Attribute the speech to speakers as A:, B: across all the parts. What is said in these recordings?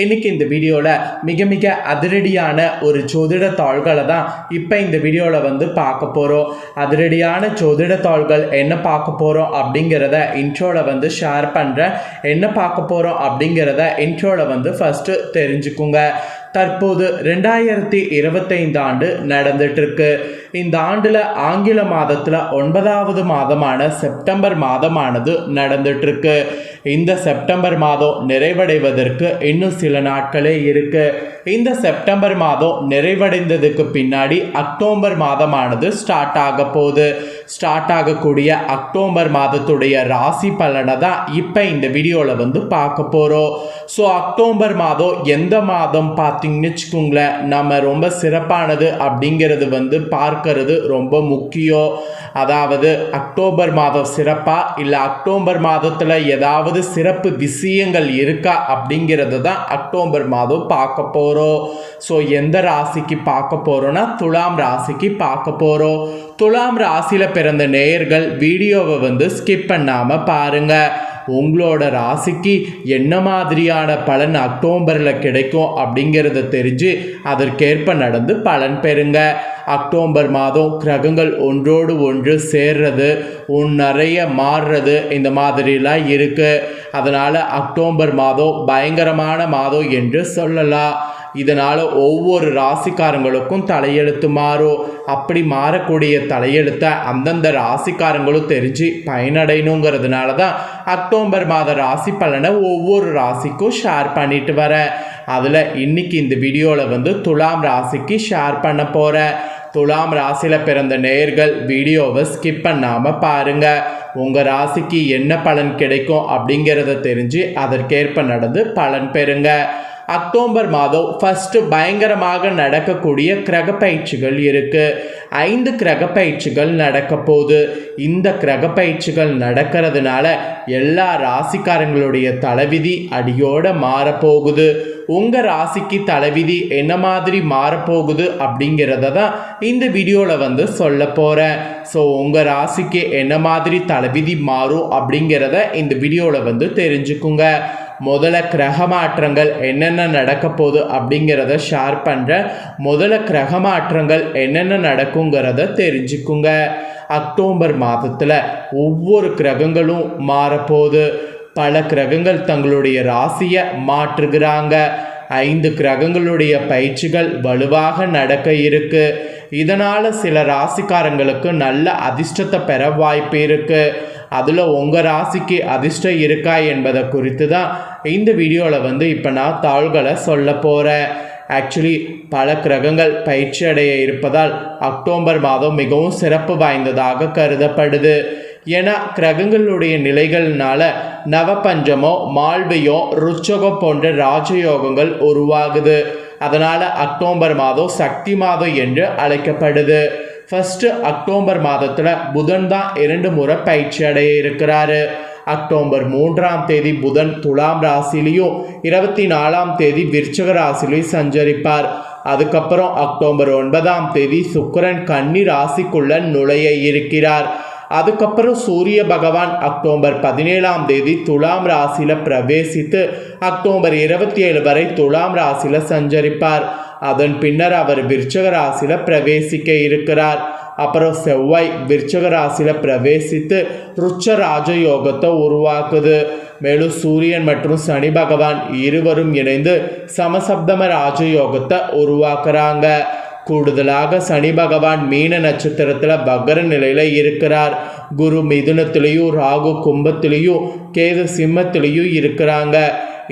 A: இன்னைக்கு இந்த வீடியோவில் மிக மிக அதிரடியான ஒரு ஜோதிட தாள்களை தான் இப்போ இந்த வீடியோவில் வந்து பார்க்க போகிறோம். அதிரடியான ஜோதிட தாள்கள் என்ன பார்க்க போகிறோம் அப்படிங்கிறத இன்ட்ரோவில் வந்து ஷேர் பண்ணுறேன். என்ன பார்க்க போகிறோம் அப்படிங்கிறத இன்ட்ரோவில் வந்து ஃபஸ்ட்டு தெரிஞ்சுக்குங்க. தற்போது 2025 ஆண்டு நடந்துட்டு இருக்கு. இந்த ஆண்டில் ஆங்கில மாதத்தில் 9வது மாதமான செப்டம்பர் மாதமானது நடந்துட்டு இருக்கு. இந்த செப்டம்பர் மாதம் நிறைவடைவதற்கு இன்னும் சில நாட்களே இருக்கு. இந்த செப்டம்பர் மாதம் நிறைவடைந்ததுக்கு பின்னாடி அக்டோபர் மாதமானது ஸ்டார்ட் ஆக போகுது. ஸ்டார்ட் ஆகக்கூடிய அக்டோபர் மாதத்துடைய ராசி பலனை தான் இப்போ இந்த வீடியோவில் வந்து பார்க்க போகிறோம். ஸோ அக்டோபர் மாதம் எந்த மாதம் பார்த்தீங்கன்னு வச்சுக்கோங்களேன், நம்ம ரொம்ப சிறப்பானது அப்படிங்கிறது வந்து பார்க்கறது ரொம்ப முக்கியம். அதாவது அக்டோபர் மாதம் சிறப்பா இல்லை அக்டோபர் மாதத்தில் ஏதாவது சிறப்பு விஷயங்கள் இருக்கா அப்படிங்கிறது தான் அக்டோபர் மாதம் பார்க்க போகிறோம். ஸோ எந்த ராசிக்கு பார்க்க போகிறோன்னா துலாம் ராசிக்கு பார்க்க போகிறோம். துலாம் ராசியில் பிறந்த நேயர்கள் வீடியோவை வந்து ஸ்கிப் பண்ணாமல் பாருங்கள். உங்களோட ராசிக்கு என்ன மாதிரியான பலன் அக்டோபரில் கிடைக்கும் அப்படிங்கிறத தெரிஞ்சு அதற்கேற்ப நடந்து பலன் பெறுங்க. அக்டோபர் மாதம் கிரகங்கள் ஒன்றோடு ஒன்று சேர்றது, நிறைய மாறுறது, இந்த மாதிரிலாம் இருக்குது. அதனால் அக்டோபர் மாதம் பயங்கரமான மாதம் என்று சொல்லலாம். இதனால் ஒவ்வொரு ராசிக்காரங்களுக்கும் தலையெழுத்து மாறும். அப்படி மாறக்கூடிய தலையெழுத்தை அந்தந்த ராசிக்காரங்களும் தெரிஞ்சு பயனடையணுங்கிறதுனால தான் அக்டோபர் மாத ராசி பலனை ஒவ்வொரு ராசிக்கும் ஷேர் பண்ணிட்டு வரேன். அதில் இன்னைக்கு இந்த வீடியோவில் வந்து துலாம் ராசிக்கு ஷேர் பண்ண போகிறேன். துலாம் ராசியில் பிறந்த நேயர்கள் வீடியோவை ஸ்கிப் பண்ணாமல் பாருங்கள். உங்கள் ராசிக்கு என்ன பலன் கிடைக்கும் அப்படிங்கிறத தெரிஞ்சு அதற்கேற்ப நடந்து பலன் பெறுங்க. அக்டோபர் மாதம் ஃபஸ்ட்டு பயங்கரமாக நடக்கக்கூடிய கிரக பயிற்சிகள் இருக்குது. 5 கிரக பயிற்சிகள் நடக்க போகுது. இந்த கிரக பயிற்சிகள் நடக்கிறதுனால எல்லா ராசிக்காரங்களுடைய தலைவிதி அடியோடு மாறப்போகுது. உங்கள் ராசிக்கு தலைவிதி என்ன மாதிரி மாறப்போகுது அப்படிங்கிறத தான் இந்த வீடியோவில் வந்து சொல்ல போகிறேன். ஸோ உங்கள் ராசிக்கு என்ன மாதிரி தலைவிதி மாறும் அப்படிங்கிறத இந்த வீடியோவில் வந்து தெரிஞ்சுக்குங்க. முதல்ல கிரக மாற்றங்கள் என்னென்ன நடக்க போகுது அப்படிங்கிறத ஷேர் பண்ணுறேன். முதல்ல கிரக மாற்றங்கள் என்னென்ன நடக்குங்கிறத தெரிஞ்சுக்குங்க. அக்டோபர் மாதத்தில் ஒவ்வொரு கிரகங்களும் மாறப்போகுது. பல கிரகங்கள் தங்களுடைய ராசியை மாற்றுகிறாங்க. 5 கிரகங்களுடைய பயிற்சிகள் வலுவாக நடக்க இருக்கு. இதனால் சில ராசிக்காரங்களுக்கு நல்ல அதிர்ஷ்டத்தை பெற வாய்ப்பு இருக்குது. அதில் உங்கள் ராசிக்கு அதிர்ஷ்டம் இருக்கா என்பதை குறித்து தான் இந்த வீடியோவில் வந்து இப்போ நான் தாள்களை சொல்ல போகிறேன். ஆக்சுவலி பல கிரகங்கள் பயிற்சி அடைய இருப்பதால் அக்டோபர் மாதம் மிகவும் சிறப்பு வாய்ந்ததாக கருதப்படுது. ஏன்னா கிரகங்களுடைய நிலைகள்னால நவபஞ்சமோ மால்வியோ ருச்சகம் போன்ற ராஜயோகங்கள் உருவாகுது. அதனால் அக்டோபர் மாதம் சக்தி மாதம் என்று அழைக்கப்படுது. ஃபஸ்ட்டு அக்டோபர் மாதத்தில் புதன் தான் 2 முறை பயிற்சி அடைய இருக்கிறாரு. அக்டோபர் 3ஆம் தேதி புதன் துலாம் ராசிலையும் 24ஆம் தேதி விருச்சிக ராசிலையும் சஞ்சரிப்பார். அதுக்கப்புறம் அக்டோபர் 9ஆம் தேதி சுக்கிரன் கன்னி ராசிக்குள்ள நுழைய இருக்கிறார். அதுக்கப்புறம் சூரிய பகவான் அக்டோபர் 17ஆம் தேதி துலாம் ராசியில் பிரவேசித்து அக்டோபர் 27 வரை துலாம் ராசியில் சஞ்சரிப்பார். அதன் பின்னர் அவர் விருச்சிக ராசியில் பிரவேசிக்க இருக்கிறார். அப்புறம் செவ்வாய் விருச்சிக ராசியில் பிரவேசித்து ருச்ச ராஜயோகத்தை உருவாக்குது. மேலும் சூரியன் மற்றும் சனி பகவான் இருவரும் இணைந்து சமசப்தம ராஜயோகத்தை உருவாக்குறாங்க. கூடுதலாக சனி பகவான் மீன நட்சத்திரத்தில் பகர நிலையில் இருக்கிறார். குரு மிதுனத்திலையும் ராகு கும்பத்திலையும் கேது சிம்மத்திலையும் இருக்கிறாங்க.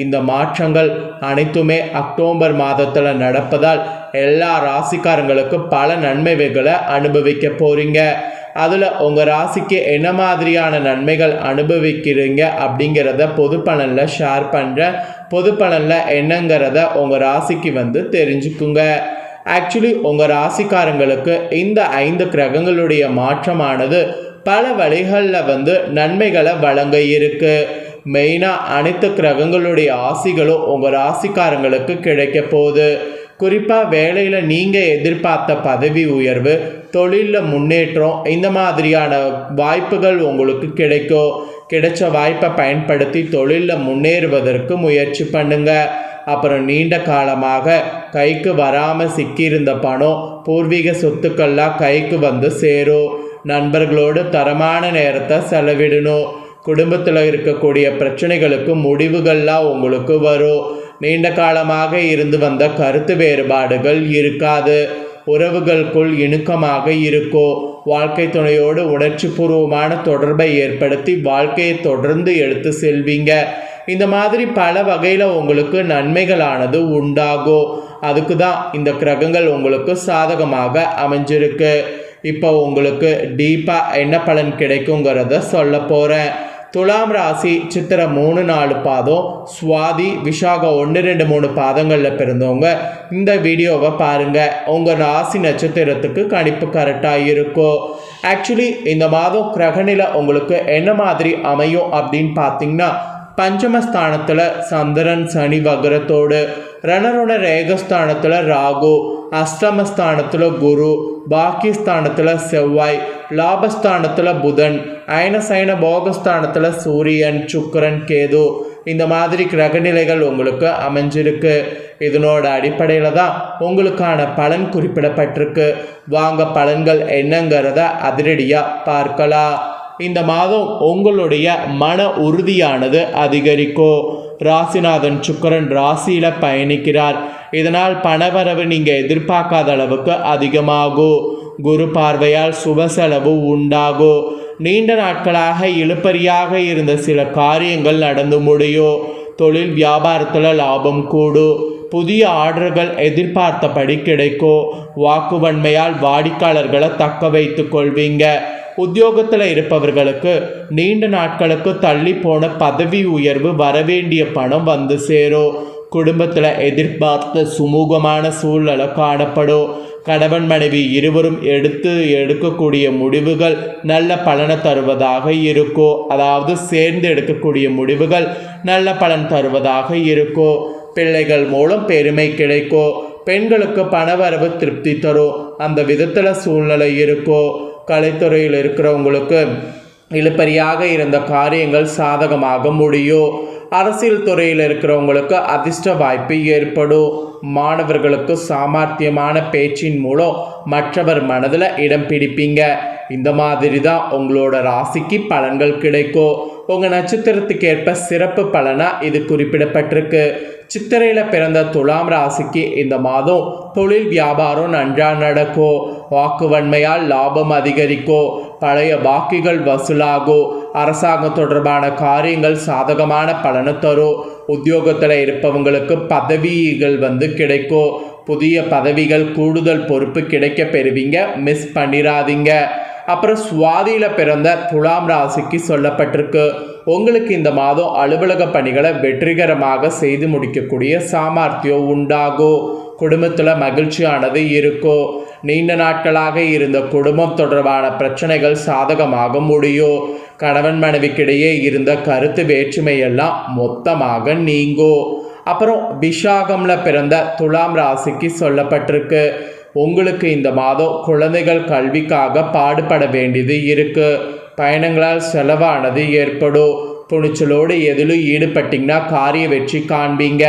A: இந்த மாற்றங்கள் அனைத்துமே அக்டோபர் மாதத்தில் நடப்பதால் எல்லா ராசிக்காரங்களுக்கும் பல நன்மைகளை அனுபவிக்க போகிறீங்க. அதில் உங்கள் ராசிக்கு என்ன மாதிரியான நன்மைகள் அனுபவிக்கிறீங்க அப்படிங்கிறத பொது பலனில் ஷேர் பண்ணுறேன். பொது பலனில் என்னங்கிறத உங்கள் ராசிக்கு வந்து தெரிஞ்சுக்குங்க. ஆக்சுவலி உங்கள் ராசிக்காரங்களுக்கு இந்த 5 கிரகங்களுடைய மாற்றமானது பல வழிகளில் வந்து நன்மைகளை வழங்க இருக்கு. மெயினாக அனைத்து கிரகங்களுடைய ஆசிகளும் உங்கள் ராசிக்காரங்களுக்கு கிடைக்க போகுது. குறிப்பாக வேலையில் நீங்கள் எதிர்பார்த்த பதவி உயர்வு, தொழிலில் முன்னேற்றம், இந்த மாதிரியான வாய்ப்புகள் உங்களுக்கு கிடைக்கும். கிடைச்ச வாய்ப்பை பயன்படுத்தி தொழிலில் முன்னேறுவதற்கு முயற்சி பண்ணுங்க. அப்புறம் நீண்ட காலமாக கைக்கு வராமல் சிக்கியிருந்த பணம் பூர்வீக சொத்துக்கள்லாம் கைக்கு வந்து சேரும். நண்பர்களோடு தரமான நேரத்தை செலவிடணும். குடும்பத்தில் இருக்கக்கூடிய பிரச்சனைகளுக்கு முடிவுகள்லாம் உங்களுக்கு வரும். நீண்ட காலமாக இருந்து வந்த கருத்து வேறுபாடுகள் இருக்காது. உறவுகளுக்குள் இணக்கமாக இருக்கும். வாழ்க்கை துணையோடு உணர்ச்சி பூர்வமான தொடர்பை ஏற்படுத்தி வாழ்க்கையை தொடர்ந்து எடுத்து செல்வீங்க. இந்த மாதிரி பல வகையில் உங்களுக்கு நன்மைகளானது உண்டாகும். அதுக்கு தான் இந்த கிரகங்கள் உங்களுக்கு சாதகமாக அமைஞ்சிருக்கு. இப்போ உங்களுக்கு டீப்பாக என்ன பலன் கிடைக்குங்கிறத சொல்ல போகிறேன். துலாம் ராசி சித்திரை 3-4 பாதம், சுவாதி விஷாகம் 1-2-3 பாதங்களில் பிறந்தவங்க இந்த வீடியோவை பாருங்கள். உங்கள் ராசி நட்சத்திரத்துக்கு கணிப்பு கரெக்டாக இருக்கும். ஆக்சுவலி இந்த மாதம் கிரகநிலை உங்களுக்கு என்ன மாதிரி அமையும் அப்படின்னு பார்த்தீங்கன்னா, பஞ்சமஸ்தானத்தில் சந்திரன் சனி வக்ரத்தோடு, ரணரோட ரேகஸ்தானத்தில் ராகு, அஷ்டமஸ்தானத்தில் குரு, பாக்கியஸ்தானத்தில் செவ்வாய், லாபஸ்தானத்தில் புதன், அயனசயன போகஸ்தானத்தில் சூரியன், சுக்கிரன், கேது, இந்த மாதிரி கிரகநிலைகள் உங்களுக்கு அமைஞ்சிருக்கு. இதனோட அடிப்படையில் தான் உங்களுக்கான பலன் குறிப்பிடப்பட்டிருக்கு. வாங்க பலன்கள் என்னங்கிறத அதிரடியாக பார்க்கலாம். இந்த மாதம் உங்களுடைய மன உறுதியானது அதிகரிக்கும். ராசிநாதன் சுக்கிரன் ராசியில் பயணிக்கிறார். இதனால் பணவரவு நீங்கள் எதிர்பார்க்காத அளவுக்கு அதிகமாகும். குரு பார்வையால் சுப செலவு உண்டாகும். நீண்ட நாட்களாக இழுபறியாக இருந்த சில காரியங்கள் நடந்து முடியும். தொழில் வியாபாரத்தில் லாபம் கூடும். புதிய ஆர்டர்கள் எதிர்பார்த்தபடி கிடைக்கும். வாக்குவன்மையால் வாடிக்கையாளர்களை தக்க வைத்து கொள்வீங்க. உத்தியோகத்தில் இருப்பவர்களுக்கு நீண்ட நாட்களுக்கு தள்ளி போன பதவி உயர்வு, வரவேண்டிய பணம் வந்து சேரும். குடும்பத்தில் எதிர்பார்த்த சுமூகமான சூழ்நிலை காணப்படும். கணவன் மனைவி இருவரும் எடுக்கக்கூடிய முடிவுகள் நல்ல பலனை தருவதாக இருக்கும். அதாவது சேர்ந்து எடுக்கக்கூடிய முடிவுகள் நல்ல பலன் தருவதாக இருக்கும். பிள்ளைகள் மூலம் பெருமை கிடைக்கும். பெண்களுக்கு பணவரவு திருப்தி தரும். அந்த விதத்தில் சூழ்நிலை இருக்கும். கலைத்துறையில் இருக்கிறவங்களுக்கு இழுபறியாக இருந்த காரியங்கள் சாதகமாக முடியும். அரசியல் துறையில் இருக்கிறவங்களுக்கு அதிர்ஷ்ட வாய்ப்பு ஏற்படும். மாணவர்களுக்கு சாமர்த்தியமான பேச்சின் மூலம் மற்றவர் மனதில் இடம் பிடிப்பீங்க. இந்த மாதிரி தான் உங்களோட ராசிக்கு பலன்கள் கிடைக்கும். உங்கள் நட்சத்திரத்துக்கு ஏற்ப சிறப்பு பலனாக இது குறிப்பிடப்பட்டிருக்கு. சித்திரையில் பிறந்த துலாம் ராசிக்கு இந்த மாதம் தொழில் வியாபாரம் நன்றாக நடக்கும். வாக்குவன்மையால் லாபம் அதிகரிக்கும். பழைய பாக்கிகள் வசூலாகும். அரசாங்கம் தொடர்பான காரியங்கள் சாதகமான பலனை தரும். உத்தியோகத்தில் இருப்பவங்களுக்கு பதவிகள் கிடைக்கும். புதிய பதவிகள், கூடுதல் பொறுப்பு கிடைக்க பெறுவீங்க. மிஸ் பண்ணிடாதீங்க. அப்புறம் சுவாதியில் பிறந்த துலாம் ராசிக்கு சொல்லப்பட்டிருக்கு. உங்களுக்கு இந்த மாதம் அலுவலக பணிகளை வெற்றிகரமாக செய்து முடிக்கக்கூடிய சாமர்த்தியம் உண்டாகும். குடும்பத்தில் மகிழ்ச்சியானது இருக்கும். நீண்ட நாட்களாக இருந்த குடும்பம் தொடர்பான பிரச்சனைகள் சாதகமாக முடியும். கணவன் மனைவிக்கிடையே இருந்த கருத்து வேற்றுமையெல்லாம் மொத்தமாக நீங்கும். அப்புறம் விஷாகமில் பிறந்த துலாம் ராசிக்கு சொல்லப்பட்டிருக்கு. உங்களுக்கு இந்த மாதம் குழந்தைகள் கல்விக்காக பாடுபட வேண்டியது இருக்கு. பயணங்களால் செலவானது ஏற்படும். துணிச்சலோடு எதிலும் ஈடுபட்டிங்கன்னா காரிய வெற்றி காண்பீங்க.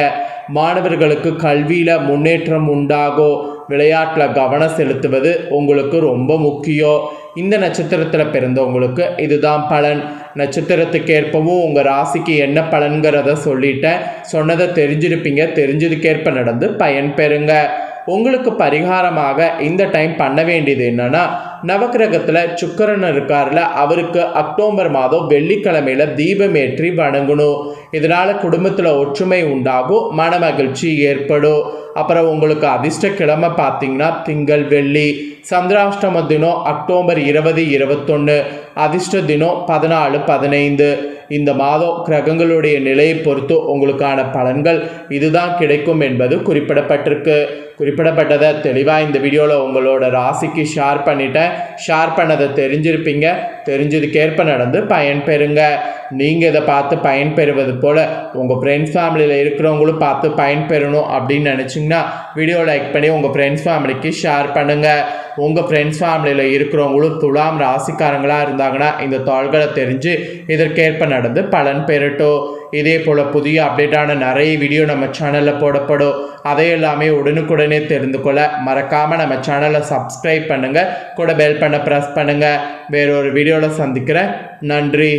A: மாணவர்களுக்கு கல்வியில் முன்னேற்றம் உண்டாகும். விளையாட்டில் கவனம் செலுத்துவது உங்களுக்கு ரொம்ப முக்கியம். இந்த நட்சத்திரத்தில் பிறந்தவங்களுக்கு இதுதான் பலன். நட்சத்திரத்துக்கு ஏற்பவும் உங்கள் ராசிக்கு என்ன பலன்கிறத சொல்லிட்டேன். சொன்னதை தெரிஞ்சிருப்பீங்க. தெரிஞ்சதுக்கேற்ப நடந்து பயன் பெறுங்க. உங்களுக்கு பரிகாரமாக இந்த டைம் பண்ண வேண்டியது என்னன்னா, நவக்கிரகத்தில் சுக்கிரன் இருக்கார்ல, அவருக்கு அக்டோபர் மாதம் வெள்ளிக்கிழமையில தீபம் ஏற்றி வணங்கணும். இதனால் குடும்பத்தில் ஒற்றுமை உண்டாகும். மன மகிழ்ச்சி ஏற்படும். அப்புறம் உங்களுக்கு அதிர்ஷ்ட கிழமை பார்த்தீங்கன்னா திங்கள், வெள்ளி. சந்திராஷ்டம தினம் அக்டோபர் 20, 21. அதிர்ஷ்ட தினம் 14, 15. இந்த மாதம் கிரகங்களுடைய நிலையை பொறுத்து உங்களுக்கான பலன்கள் இதுதான் கிடைக்கும் என்பது குறிப்பிடப்பட்டிருக்கு. குறிப்பிடப்பட்டதை தெளிவாக இந்த வீடியோவில் உங்களோட ராசிக்கு ஷேர் பண்ணிட்டேன். ஷேர் பண்ணதை தெரிஞ்சிருப்பீங்க. தெரிஞ்சதுக்கேற்ப நடந்து பயன் பெறுங்க. நீங்கள் இதை பார்த்து பயன் பெறுவது போல் உங்கள் ஃப்ரெண்ட்ஸ் ஃபேமிலியில் இருக்கிறவங்களும் பார்த்து பயன் பெறணும் அப்படின்னு நினச்சிங்கன்னா வீடியோ லைக் பண்ணி உங்கள் ஃப்ரெண்ட்ஸ் ஃபேமிலிக்கு ஷேர் பண்ணுங்கள். உங்கள் ஃப்ரெண்ட்ஸ் ஃபேமிலியில் இருக்கிறவங்களும் துலாம் ராசிக்காரங்களாக இருந்தாங்கன்னா இந்த தாள்களை தெரிஞ்சு இதற்கேற்ப நடந்து பலன் பெறட்டும். இதே போல் புதிய அப்டேட்டான நிறைய வீடியோ நம்ம சேனலில் போடப்படும். அதை எல்லாமே உடனுக்குடனே தெரிந்து கொள்ள மறக்காமல் நம்ம சேனலை சப்ஸ்கிரைப் பண்ணுங்கள், கூட பெல் பண்ண ப்ரெஸ் பண்ணுங்கள். வேறொரு வீடியோவில் சந்திக்கிறேன். நன்றி.